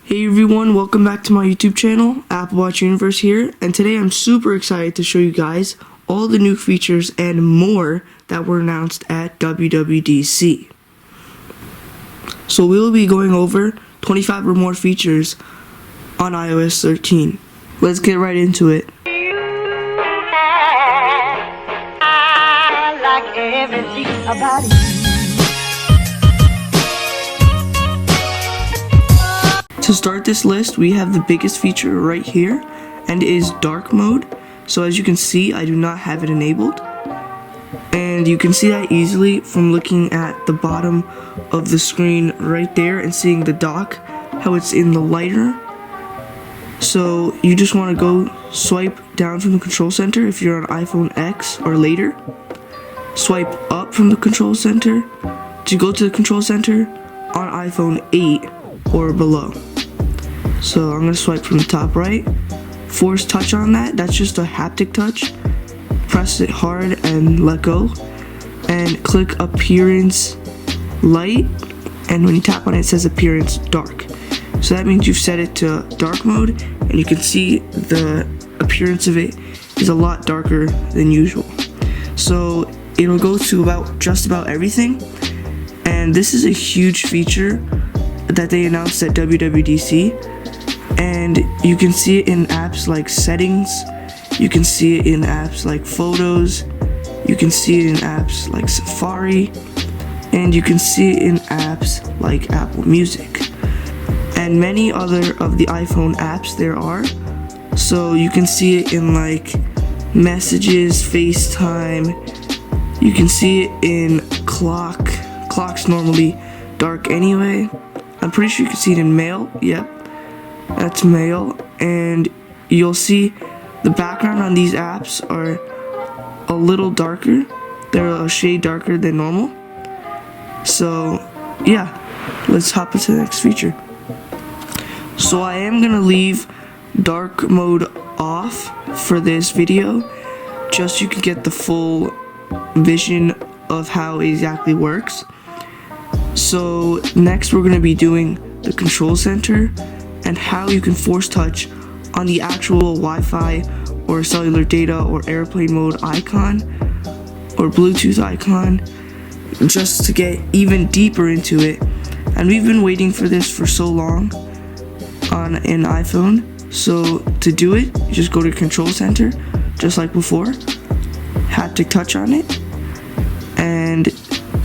Hey everyone, welcome back to my YouTube channel, Apple Watch Universe here, and today I'm super excited to show you guys all the new features and more that were announced at WWDC. So we'll be going over 25 or more features on iOS 13. Let's get right into it. I like everything about it. To start this list, we have the biggest feature right here, and it is dark mode. So as you can see, I do not have it enabled. And you can see that easily from looking at the bottom of the screen right there and seeing the dock, how it's in the lighter. So you just want to go swipe down from the control center if you're on iPhone X or later. Swipe up from the control center to go to the control center on iPhone 8 or below. So I'm going to swipe from the top right. Force touch on that. That's just a haptic touch. Press it hard and let go. And click appearance light. And when you tap on it, it says appearance dark. So that means you've set it to dark mode. And you can see the appearance of it is a lot darker than usual. So it'll go to just about everything. And this is a huge feature that they announced at WWDC. And you can see it in apps like settings, you can see it in apps like photos, you can see it in apps like Safari, and you can see it in apps like Apple Music and many other of the iPhone apps there are. So you can see it in like messages, FaceTime, you can see it in clock's normally dark anyway. I'm pretty sure you can see it in mail. Yep, that's mail. And you'll see the background on these apps are a little darker. They're a shade darker than normal. So yeah, let's hop into the next feature. So I am gonna leave dark mode off for this video, just so you can get the full vision of how it exactly works. So next we're going to be doing the control center and how you can force touch on the actual Wi-Fi or cellular data or airplane mode icon or Bluetooth icon, just to get even deeper into it. And we've been waiting for this for so long on an iPhone. So to do it, you just go to control center just like before, haptic touch on it, and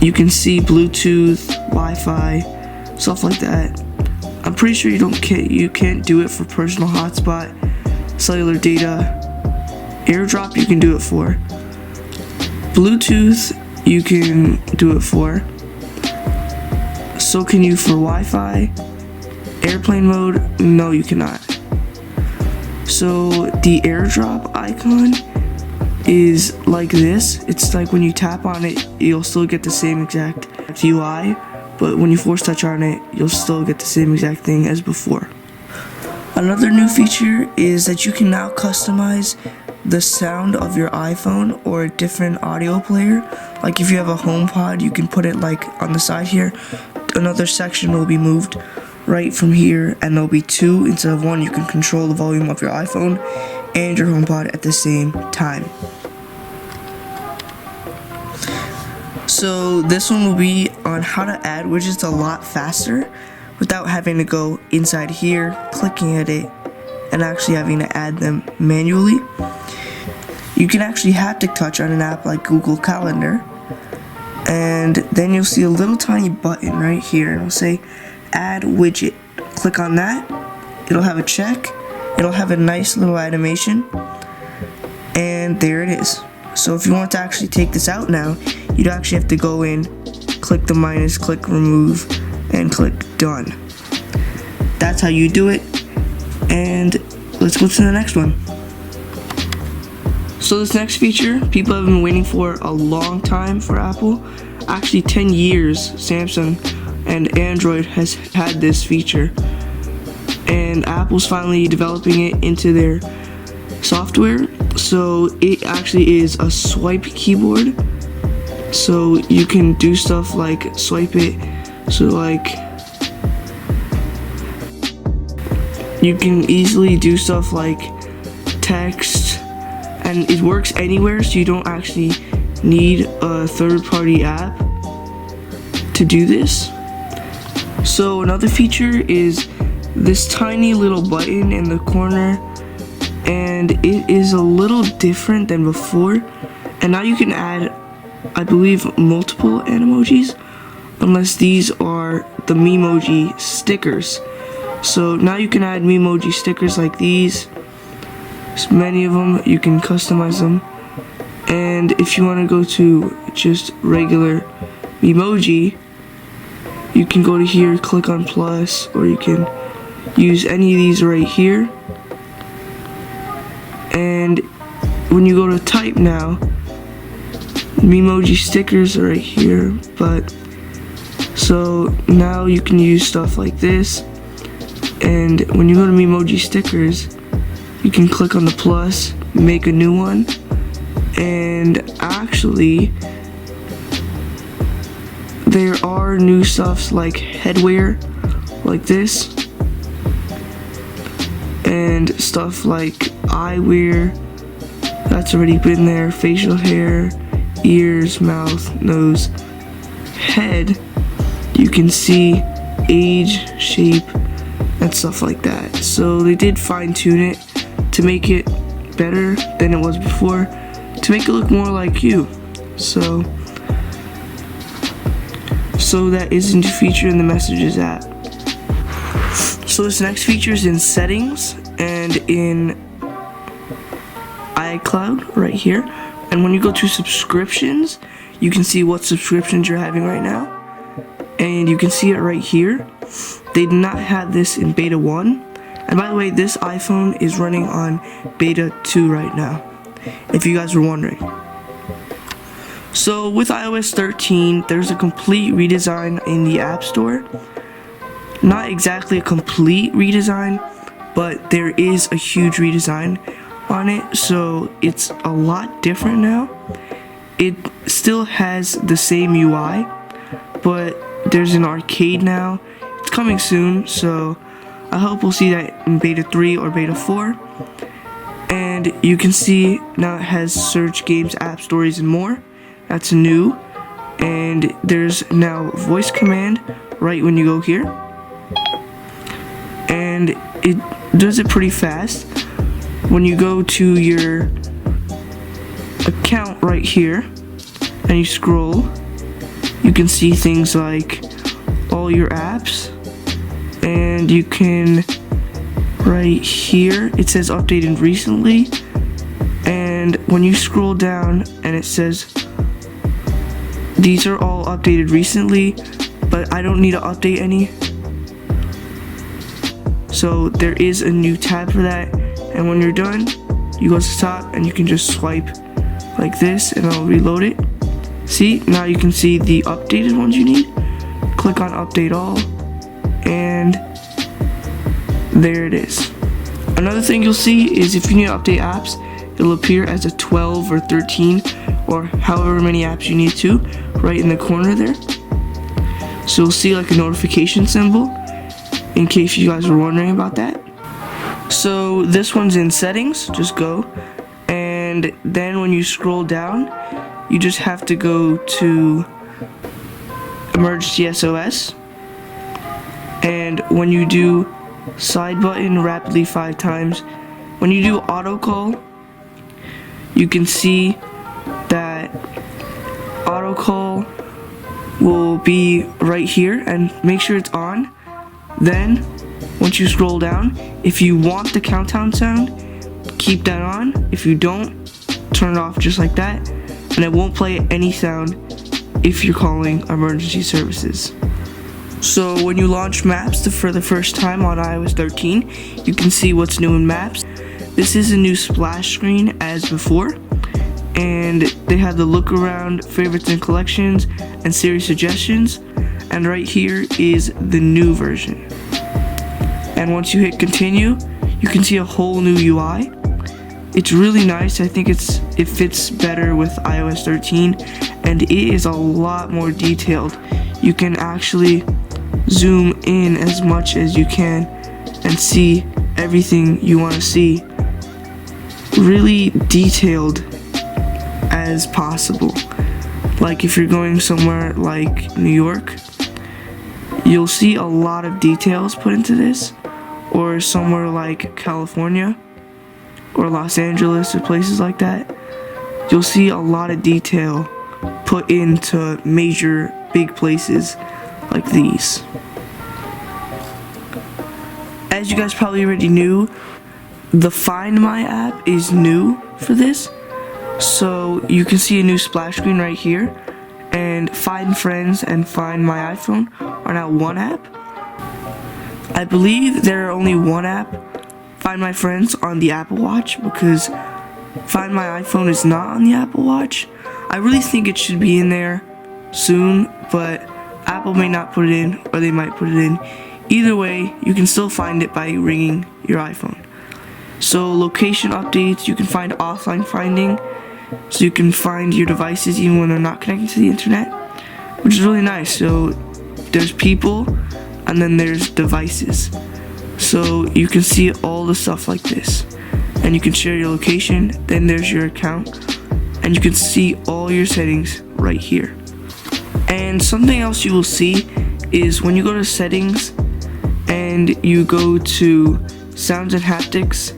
you can see Bluetooth, Wi-Fi, stuff like that. I'm pretty sure you can't do it for personal hotspot, cellular data, AirDrop you can do it for, Bluetooth you can do it for, so can you for Wi-Fi, airplane mode, no you cannot. So the AirDrop icon is like this. It's like when you tap on it, you'll still get the same exact UI, but when you force touch on it, you'll still get the same exact thing as before. Another new feature is that you can now customize the sound of your iPhone or a different audio player. Like if you have a HomePod, you can put it like on the side here. Another section will be moved right from here, and there'll be two instead of one. You can control the volume of your iPhone and your HomePod at the same time. So this one will be on how to add widgets a lot faster without having to go inside here, clicking at it, and actually having to add them manually. You can actually haptic touch on an app like Google Calendar, and then you'll see a little tiny button right here, and it'll say add widget. Click on that, it'll have a check, it'll have a nice little animation, and there it is. So if you want to actually take this out now, you'd actually have to go in, click the minus, click remove, and click done. That's how you do it. And let's go to the next one. So this next feature, people have been waiting for a long time for Apple. Actually 10 years, Samsung and Android has had this feature. And Apple's finally developing it into their software. So it actually is a swipe keyboard. So you can do stuff like swipe it. So like you can easily do stuff like text, and it works anywhere, so you don't actually need a third-party app to do this. So another feature is this tiny little button in the corner, and it is a little different than before, and now you can add, I believe, multiple animojis, unless these are the Memoji stickers. So now you can add Memoji stickers like these. There's many of them, you can customize them. And if you want to go to just regular Memoji, you can go to here, click on plus, or you can use any of these right here. And when you go to type now, Memoji stickers are right here, but so now you can use stuff like this. And when you go to Memoji stickers, you can click on the plus, make a new one, and actually there are new stuffs like headwear like this, and stuff like eyewear that's already been there, facial hair, ears, mouth, nose, head. You can see age, shape, and stuff like that. So they did fine-tune it to make it better than it was before, to make it look more like you. So that is a new feature in the Messages app. So this next feature is in settings and in iCloud right here. And when you go to subscriptions, you can see what subscriptions you're having right now. And you can see it right here. They did not have this in beta 1. And by the way, this iPhone is running on beta 2 right now, if you guys were wondering. So with iOS 13, there's a complete redesign in the App Store. Not exactly a complete redesign, but there is a huge redesign on it, so it's a lot different now. It still has the same UI, but there's an arcade now. It's coming soon, so I hope we'll see that in beta 3 or beta 4. And you can see now it has search, games, app stories, and more. That's new. And there's now voice command right when you go here. And it does it pretty fast. When you go to your account right here and you scroll, you can see things like all your apps, and you can, right here, it says updated recently, and when you scroll down and it says these are all updated recently, but I don't need to update any. So there is a new tab for that, and when you're done, you go to the top and you can just swipe like this and I'll reload it. See, now you can see the updated ones you need. Click on update all, and there it is. Another thing you'll see is if you need to update apps, it'll appear as a 12 or 13 or however many apps you need to, right in the corner there. So you'll see like a notification symbol, in case you guys were wondering about that. So this one's in settings, just go, and then when you scroll down, you just have to go to emergency SOS, and when you do side button rapidly 5 times, when you do auto call, you can see that auto call will be right here, and make sure it's on. Then once you scroll down, if you want the countdown sound, keep that on. If you don't, turn it off just like that, and it won't play any sound if you're calling emergency services. So when you launch Maps for the first time on iOS 13, you can see what's new in Maps. This is a new splash screen as before, and they have the look around, favorites and collections, and Siri suggestions, and right here is the new version. And once you hit continue, you can see a whole new UI. It's really nice. I think it fits better with iOS 13, and it is a lot more detailed. You can actually zoom in as much as you can and see everything you want to see really detailed as possible. Like if you're going somewhere like New York, you'll see a lot of details put into this, or somewhere like California or Los Angeles or places like that. You'll see a lot of detail put into major big places like these. As you guys probably already knew, the Find My app is new for this. So you can see a new splash screen right here, and Find Friends and Find My iPhone are now one app. I believe there are only one app, Find My Friends, on the Apple Watch, because Find My iPhone is not on the Apple Watch. I really think it should be in there soon, but Apple may not put it in, or they might put it in. Either way, you can still find it by ringing your iPhone. So location updates, you can find offline finding, so you can find your devices even when they're not connected to the internet, which is really nice. So there's people, and then there's devices. So you can see all the stuff like this, and you can share your location. Then there's your account, and you can see all your settings right here. And something else you will see is when you go to settings and you go to sounds and haptics,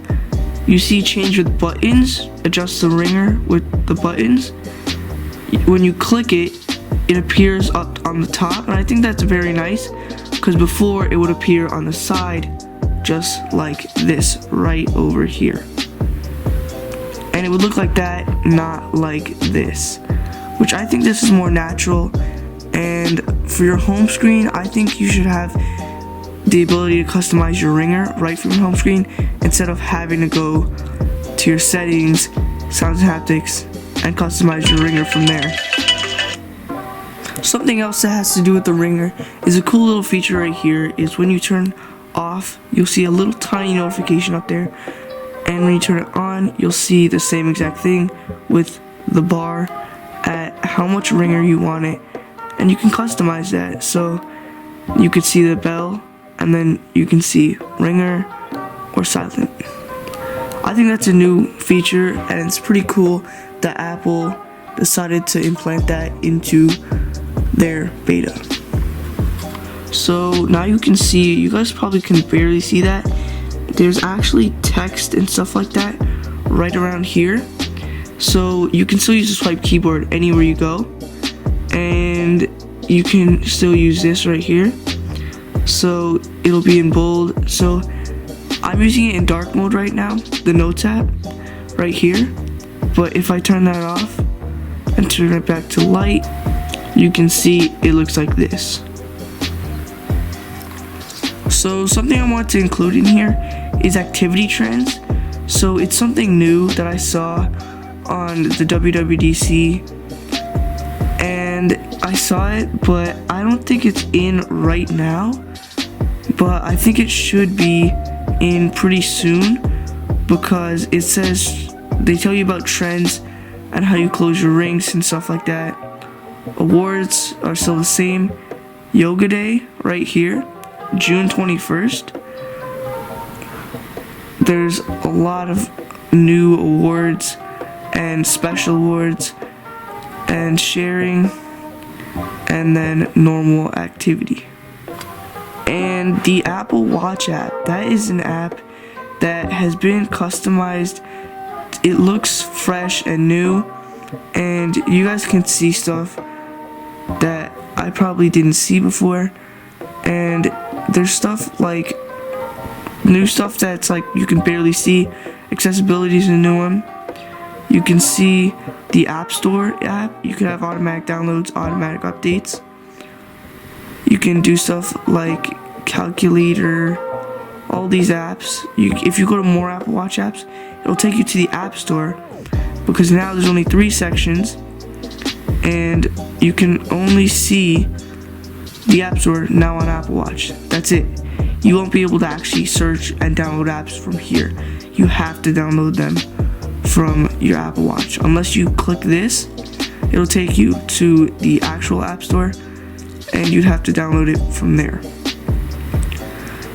you see change with buttons, adjust the ringer with the buttons. When you click it, it appears up on the top, and I think that's very nice, because before it would appear on the side just like this right over here, and it would look like that, not like this, which I think this is more natural. And for your home screen, I think you should have the ability to customize your ringer right from your home screen, instead of having to go to your settings, sounds and haptics, and customize your ringer from there. Something else that has to do with the ringer is a cool little feature right here, is when you turn off, you'll see a little tiny notification up there, and when you turn it on, you'll see the same exact thing with the bar at how much ringer you want it, and you can customize that. So you could see the bell, and then you can see ringer or silent. I think that's a new feature, and it's pretty cool that Apple decided to implant that into their beta. So now you can see, you guys probably can barely see that, there's actually text and stuff like that right around here. So you can still use the swipe keyboard anywhere you go, and you can still use this right here, so it'll be in bold. So I'm using it in dark mode right now, the Notes app right here, but if I turn that off and turn it back to light, you can see it looks like this. So something I want to include in here is activity trends. So it's something new that I saw on the WWDC, and I saw it, but I don't think it's in right now, but I think it should be in pretty soon, because it says, they tell you about trends and how you close your rings and stuff like that. Awards are still the same. Yoga Day right here, June 21st. There's a lot of new awards and special awards and sharing, and then normal activity. And the Apple Watch app, that is an app that has been customized. It looks fresh and new, and you guys can see stuff that I probably didn't see before. And there's stuff like new stuff that's like you can barely see. Accessibility is a new one. You can see the App Store app. You can have automatic downloads, automatic updates. You can do stuff like calculator, all these apps. If you go to more Apple Watch apps, it'll take you to the App Store, because now there's only 3 sections, and you can only see the App Store now on Apple Watch. That's it. You won't be able to actually search and download apps from here. You have to download them from your Apple Watch. Unless you click this, it'll take you to the actual App Store, and you'd have to download it from there.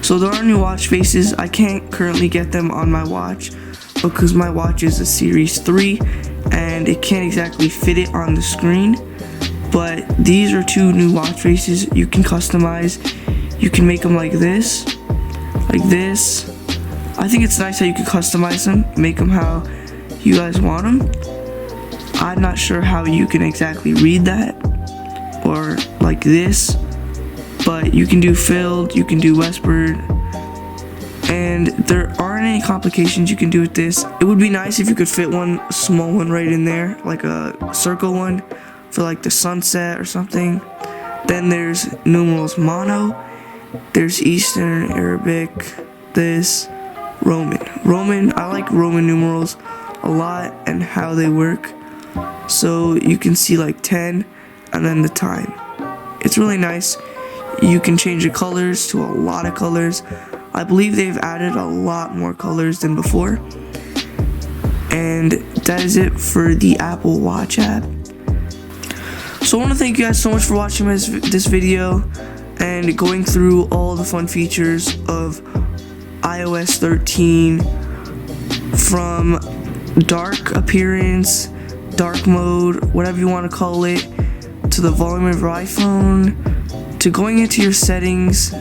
So there are new watch faces. I can't currently get them on my watch because my watch is a Series 3 and it can't exactly fit it on the screen. But these are 2 new watch faces you can customize. You can make them like this. I think it's nice how you can customize them, make them how you guys want them. I'm not sure how you can exactly read that, or like this, but you can do filled, you can do whispered, and there aren't any complications you can do with this. It would be nice if you could fit one small one right in there, like a circle one for like the sunset or something. Then there's numerals mono, there's Eastern, Arabic, this, Roman. I like Roman numerals a lot and how they work. So you can see like 10 and then the time. It's really nice. You can change the colors to a lot of colors. I believe they've added a lot more colors than before. And that is it for the Apple Watch app. So I want to thank you guys so much for watching this video and going through all the fun features of iOS 13, from dark appearance, dark mode, whatever you want to call it, to the volume of your iPhone, to going into your settings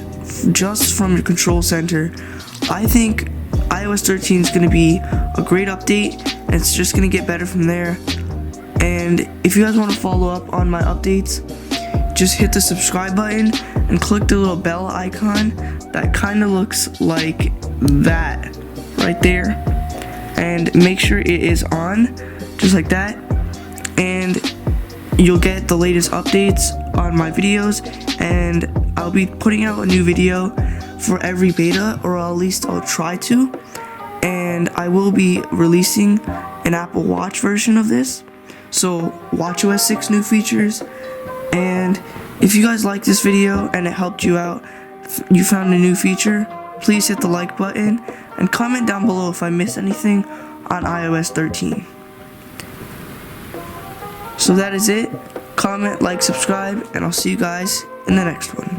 just from your control center. I think iOS 13 is going to be a great update, and it's just going to get better from there. And if you guys want to follow up on my updates, just hit the subscribe button and click the little bell icon that kind of looks like that right there, and make sure it is on just like that, and you'll get the latest updates on my videos. And I'll be putting out a new video for every beta, or at least I'll try to, and I will be releasing an Apple Watch version of this, so watchOS 6 new features. And if you guys like this video and it helped you out, you found a new feature, please hit the like button and comment down below if I missed anything on iOS 13. So that is it. Comment, like, subscribe, and I'll see you guys in the next one.